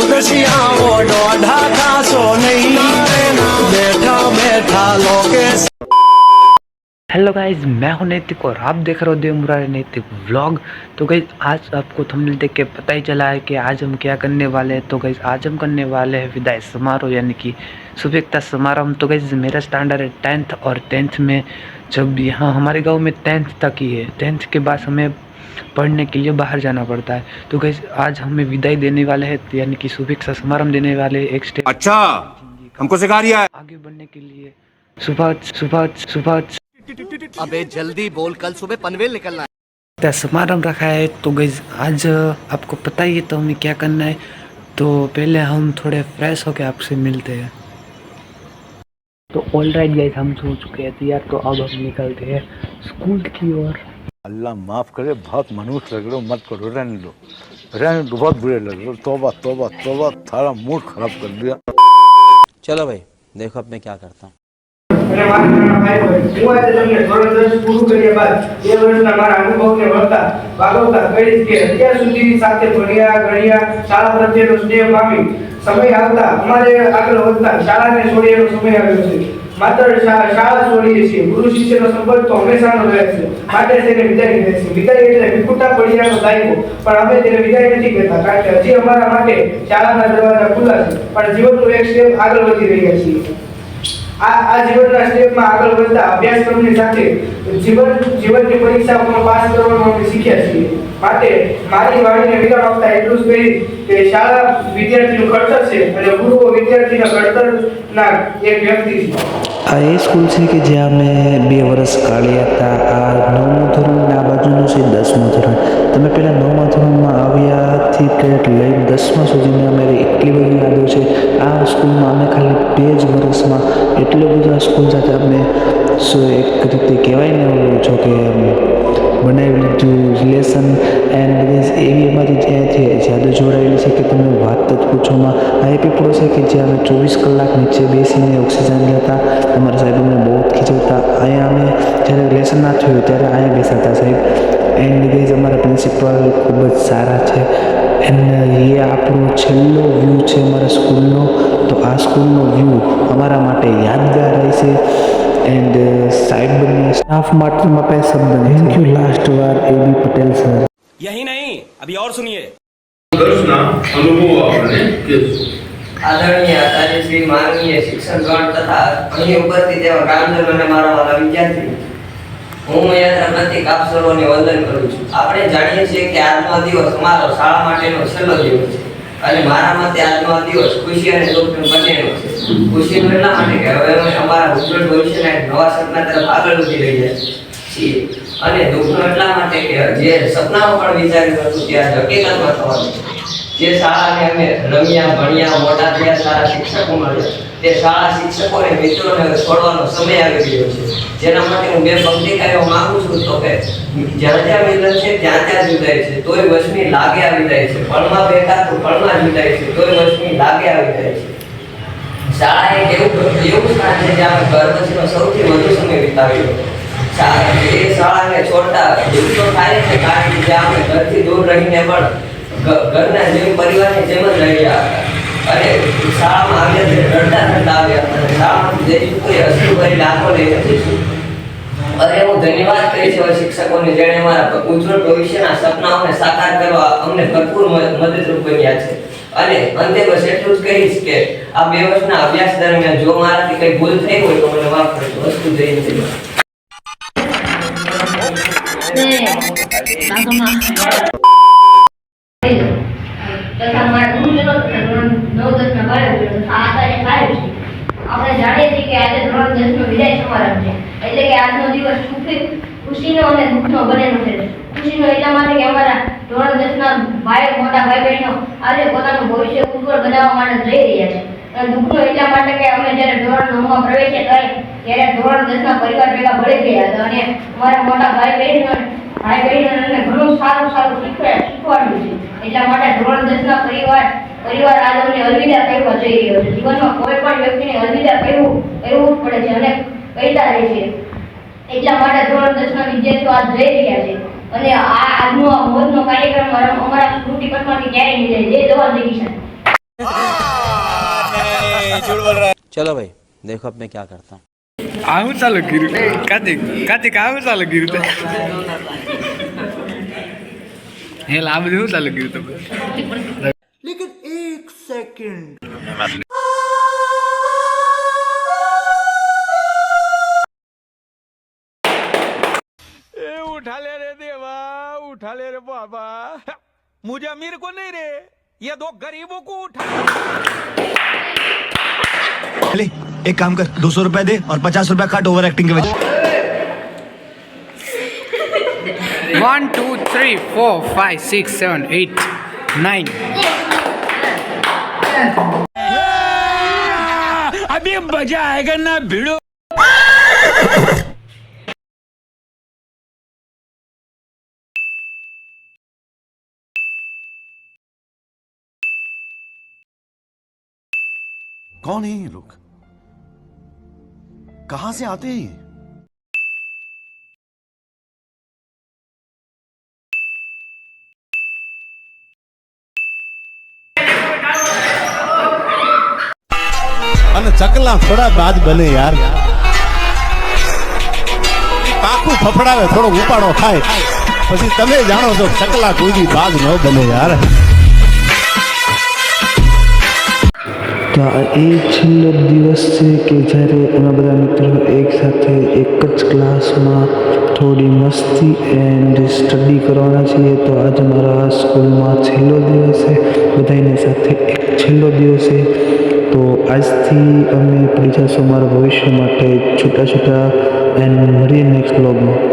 Hello guys, मैं हूं नैतिक और आप देख रहे हो देव मुरारी नैतिक व्लॉग। तो गाइज आज आपको थंबनेल देख के पता ही चला है कि आज हम क्या करने वाले हैं। तो गाइज आज हम करने वाले हैं विदाई समारोह यानी कि शुभेच्छा समारोह। तो गाइज मेरा स्टैंडर्ड है 10th और 10th में जब यहाँ हमारे गांव में 10th तक ही है, 10th के बाद हमें पढ़ने के लिए बाहर जाना पड़ता है। तो गाइज आज हमें विदाई देने वाले हैं यानी कि शुभेच्छा समारोह देने वाले एक स्टेप। अच्छा, हमको सिखा रिया है आगे बढ़ने के लिए सुबह सुबह सुबह अबे जल्दी बोल, कल सुबह पनवेल निकलना है। समारंभ रखा है। तो गाइज आज आपको पता ही है तो हमें क्या करना है। तो पहले हम थोड़े फ्रेश होके आपसे मिलते हैं। तो ऑलराइट गाइज, हम सो चुके हैं तैयार। तो अब हम निकलते हैं स्कूल की ओर। अल्लाह माफ़ करे, बहुत मनुष्य लग रहे हो, मत करो, रहने दो, बहुत बुरे लग रहे हो। तौबा तौबा तौबा, थारा मूड खराब कर दिया। चलो भाई, देखो अब मैं क्या करता हूँ। પૂરું કર્યા બાદ 2 વર્ષના મારા અનુભવને વળતા ભાગવતા કહીશ કે અત્યાર સુધી સાથે ભણ્યા ગણ્યા શાળા પ્રત્યેનો સ્નેહ પામી સમય આવતા અમારે આગળ વધતા શાળાને છોડીનો સમય આવ્યો છે। માત્ર શાળા છોડીએ છીએ, ગુરુ શિષ્યનો સંપર્ક તો હંમેશાનો રહે છે, માટે તેને વિદાય કહે છે। વિદાય એટલે વિખૂટા પડિયાનો દાયકો, પણ અમે તેને વિદાય નથી કહેતા, કારણ કે હજી અમારા માટે શાળાના દરવાજા ખુલ્લા છે, પણ જીવનનું એક સ્ટેપ આગળ વધી રહ્યા છીએ। આ જીવનના સ્ટેપમાં આગળ વધતા અભ્યાસક્રમની સાથે જીવનની પરીક્ષા પણ પાસ કરવાનું અમે શીખ્યા છીએ। માટે મારી વાણીને વિરામ આપતા એટલું જ કહીશ કે શાળા વિદ્યાર્થીનું ઘડતર છે અને ગુરુઓ વિદ્યાર્થીના ઘડતરના એક વ્યક્તિ છે। આ એ સ્કૂલ છે કે જ્યાં મેં 2 વર્ષ કાઢ્યા હતા। આ 9મું ધોરણ અને આ બાજુનું છે 10મું ધોરણ। તમે પહેલાં 9મા ધોરણમાં આવ્યાથી લઈ 10મા સુધીની અમારી એટલી બધી યાદો છે। આ સ્કૂલમાં અમે ખાલી 2 જ વર્ષમાં એટલો બધો સ્કૂલ સાથે અમે એક રીતે કહેવાય ને છો કે બનાવી લીધું રિલેશન એન્ડ એવી અમારી ત્યાંથી યાદો જોડાયેલી છે કે તમે વાત જ પૂછોમાં। આ એ પીપળો છે કે જ્યાં અમે 24 કલાક નીચે બેસીને ઓક્સિજન લેતા। અમારા સાહેબ અમને બહુ જ ખીચવતા। અહીંયા અમે જ્યારે રિલેશન ના થયું ત્યારે અહીંયા બેસાતા સાહેબ। એન્ડ ગેઝ અમારા પ્રિન્સિપલ ખૂબ જ સારા છે। એન્ડ એ આપણો છેલ્લો વ્યૂ છે અમારા સ્કૂલનો। તો આ સ્કૂલનો વ્યૂ અમારા માટે યાદગાર રહેશે। એન્ડ સાહેબ બંને સ્ટાફ માટે માપે શબ્દ થેન્ક યુ લાસ્ટ વાર AB પટેલ સર। यही नहीं, अभी और सुनिए। દર્શના અનુભવ આપણે કહેશું। આદરણીય આચાર્ય શ્રી માનનીય શિક્ષકગણ તથા અહીં ઉપસ્થિત એવા ગ્રામજનો અને મારા વાલા વિદ્યાર્થીઓ, હું યાત્રા પ્રતિક આપ સર્વોને વંદન કરું છું। આપણે જાણીએ છીએ કે આજનો દિવસ અમારો શાળા માટેનો છેલ્લો દિવસ છે અને મારા મતે આજનો દિવસ ખુશી અને દુઃખ બંનેનો છે। ખુશીનો એટલા માટે કે હવે અમે અમારા ઉજ્જવળ ભવિષ્યના નવા સપના તરફ આગળ વધી રહ્યા છીએ અને દુઃખનો એટલા માટે કે જે સપનાઓ પણ વિચાર્યું હતું તે આજ હકીકતમાં થવાનું છે। જે શાળાને અમે રમ્યા ભણ્યા મોટા થયા, સારા શિક્ષકો મળ્યા, તે શાળા શિક્ષકોને મિત્રોને છોડવાનો સમય આવી ગયો છે। જેના માટે હું 2 પંક્તિ કહેવા માંગુ છું તો કે જ્યાં જ્યાં મિલન છે ત્યાં ત્યાં જુદાય છે, તોય વશની લાગે આવી જાય છે। પળમાં ભેગા તો પળમાં જુદાય છે, તોય વશની લાગે આવી જાય છે। શાળા એક એવું સ્થાન છે જ્યાં અમે ઘર પછીનો સૌથી વધુ સમય વિતાવ્યો। એ શાળાને છોડતા દુઃખ તો થાય છે, કારણ કે જ્યાં અમે ઘરથી દૂર રહીને પણ ઘરના જેમ પરિવારની જેમ જ રહ્યા હતા અને શાળામાં આવ્યા ત્યારે રડતા રડતા આવ્યા અને શાળામાં જઈશું તો હસવું કરી લાખો લઈને જઈશું। અને હું ધન્યવાદ કહીશ એવા શિક્ષકોને જેણે અમારા ઉજ્જવળ ભવિષ્યના સપનાઓને સાકાર કરવા અમને ભરપૂર મદદરૂપ બન્યા છે। અને અંતે બસ એટલું જ કહીશ કે આ 2 વર્ષના અભ્યાસ દરમિયાન જો મારાથી કંઈ ભૂલ થઈ હોય તો મને માફ કરજો। વસ્તુ જઈ નથી તથા મારા ગુરુજનો તથા 9-10ના બાળકો તથા આચાર્ય સાહેબ છે। આપણે જાણીએ છીએ કે આજે ધોરણ 10નો વિદાય સમારંભ છે, એટલે કે આજનો દિવસ ખુશીનો અને દુઃખનો બંનેનો છે। ખુશીનો એટલા માટે કે અમારા ધોરણ 10ના મોટા ભાઈ બહેનો આજે પોતાનું ભવિષ્ય ઉજ્જવળ બનાવવા માટે જઈ રહ્યા છે। અને દુઃખનો એટલા માટે કે અમે જ્યારે ધોરણ 9માં પ્રવેશ્યા ત્યારે ધોરણ 10ના પરિવાર ભેગા ભળી ગયા હતા અને અમારા મોટા ભાઈ બહેનોને ઘણું સારું શીખવાડ્યું છે। એટલા માટે ધોરણ 10ના પરિવાર આજ અમને અલવિદા કહેવા જઈ રહ્યો છે। જીવનમાં કોઈ પણ વ્યક્તિને અલવિદા કહેવું જ પડે છે અને કહેતા રહે છે। એટલા માટે ધોરણ 10ના વિદ્યાર્થીઓ આજ જઈ રહ્યા છે અને આજનો મોજનો કાર્યક્રમ અમારા સ્મૃતિ પથમાંથી ક્યારેય નહીં જાય। જય જવાન જય કિસાન। चलो भाई देखो अब मैं क्या करता हूँ. આવું ચાલુ કર્યું કાર્તિક આવું ચાલુ કર્યું હે આ બધું ચાલુ કર્યું તમે उठा ले रे देवा, उठा ले रे बाबा, मुझे अमीर को नहीं रे, ये दो गरीबों को उठा. ले एक काम कर, 200 रुपए दे और 50 रुपए काट ओवर एक्टिंग के वजह. 1 2 3 4 5 6 7 8 9 अभी मजा आएगा ना भिड़ो. कौन है ये लोग? कहां से आते हैं ये? અને ચકલા થોડા બાજ બને યાર. પાકું ફફડાવે થોડો ઉપાડો થાય પછી તમે જાણો છો ચકલા કોઈ દી બાજ ન બને યાર. તો આ એ છેલ્લો દિવસ છે કે જ્યારે અમે બધા મિત્રો એક સાથે એક જ ક્લાસમાં થોડી મસ્તી એન્ડ સ્ટડી કરવાના છીએ. તો આજે મારા સ્કૂલમાં છેલ્લો દિવસ છે, બધાની સાથે એક છેલ્લો દિવસ છે. તો આજથી અમે પડી જશું મારા ભવિષ્ય માટે છૂટા છૂટા એન્ડ મળીએ નેક્સ્ટ વ્લોગમાં.